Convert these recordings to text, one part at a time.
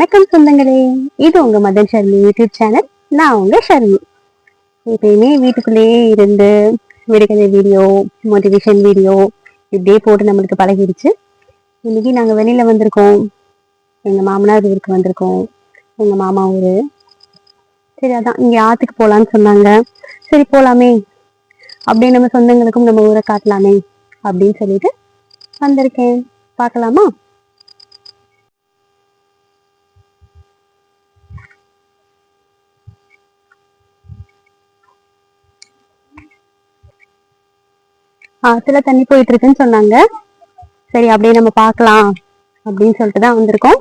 வணக்கம் சொந்தங்களே, இது உங்க மதன் ஷர்மி யூடியூப் சேனல். நான் உங்க ஷர்மி. எப்பயுமே வீட்டுக்குள்ளேயே இருந்து விடுகதை வீடியோ, மோட்டிவேஷன் வீடியோ இப்படியே போட்டு நம்மளுக்கு பழகிடுச்சு. இன்னைக்கு நாங்க வெளியில வந்திருக்கோம். எங்க மாமனார் ஊருக்கு வந்திருக்கோம். எங்க மாமா ஊரு. சரி, அதான் இங்க ஆத்துக்கு போலான்னு சொன்னாங்க. சரி போலாமே, அப்படியே நம்ம சொந்தங்களுக்கும் நம்ம ஊரை காட்டலாமே அப்படின்னு சொல்லிட்டு வந்திருக்கேன். பார்க்கலாமா? ஆத்துல தண்ணி போயிட்டு இருக்குன்னு சொன்னாங்க. சரி அப்படியே நம்ம பார்க்கலாம் அப்படின்னு சொல்லிட்டு தான் வந்திருக்கோம்.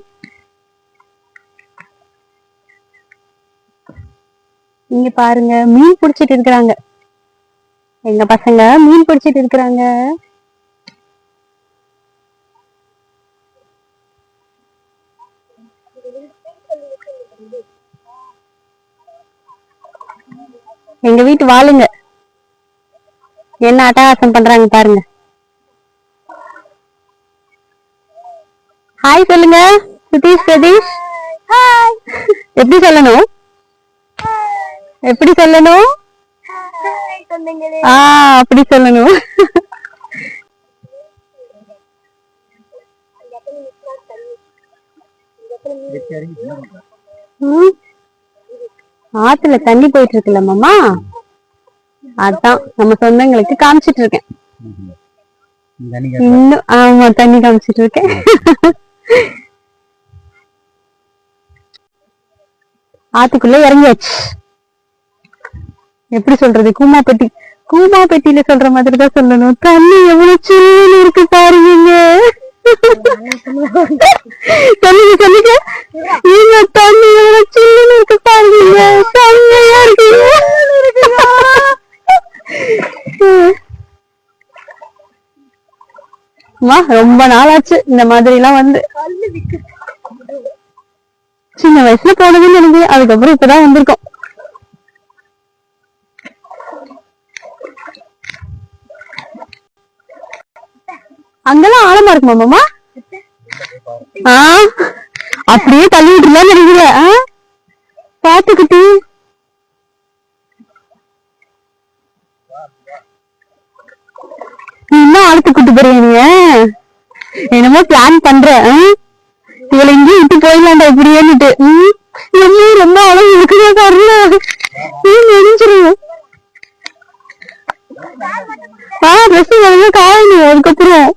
இங்க பாருங்க, மீன் பிடிச்சிட்டு இருக்கிறாங்க. எங்க பசங்க மீன் பிடிச்சிட்டு இருக்கிறாங்க. எங்க வீட்டு வாளுங்க என்ன அட்டகாசம் பண்றாங்க பாருங்க. ஹாய் சொல்லுங்க சுதீஷ், சதீஷ். ஹாய். எப்படி சொல்லணும்? எப்படி சொல்லணும்? அப்படி சொல்லணும். ஆத்துல தண்ணி போயிட்டு இருக்குல்ல மாமா, அதான் நம்ம சொந்தங்களுக்கு காமிச்சிட்டு இருக்கேன். இன்னும் ஆமா, தண்ணி காமிச்சிட்டு இருக்கேன். ஆத்துக்குள்ள இறங்கியாச்சு. எப்படி சொல்றது? கூமாப்பெட்டியில சொல்ற மாதிரி தான் சொல்லணும். தண்ணி எவ்வளவு சில்லுன்னு இருக்கு பாருங்க. சொல்லுங்க சொல்லுங்க. நீங்க தண்ணி எவ்வளவு சில்லுன்னு இருக்கு பாருங்க. செம்மையா இருக்கு. ரொம்ப நாளாச்சு இந்த மாதிரி எல்லாம் வந்து. சின்ன வயசுல போனதுன்னு எனக்கு, அதுக்கப்புறம் இப்பதான் வந்திருக்கோம். அங்கெல்லாம் ஆழமா இருக்குமா மாமா? அப்படியே தள்ளி விட்டுலாம் நினைக்கிற. பாத்துக்கிட்டு இன்னும் ஆழத்து கூட்டு போறீங்க. என்னமோ பிளான் பண்ற. இவளை இங்கே விட்டு போயிடலாண்டா இப்படியேன்னுட்டு. ரொம்ப அழகு இருக்குதா பாருங்க. நெஞ்சிருவோம். ட்ரெஸ் காயணும் அதுக்கப்புறம்.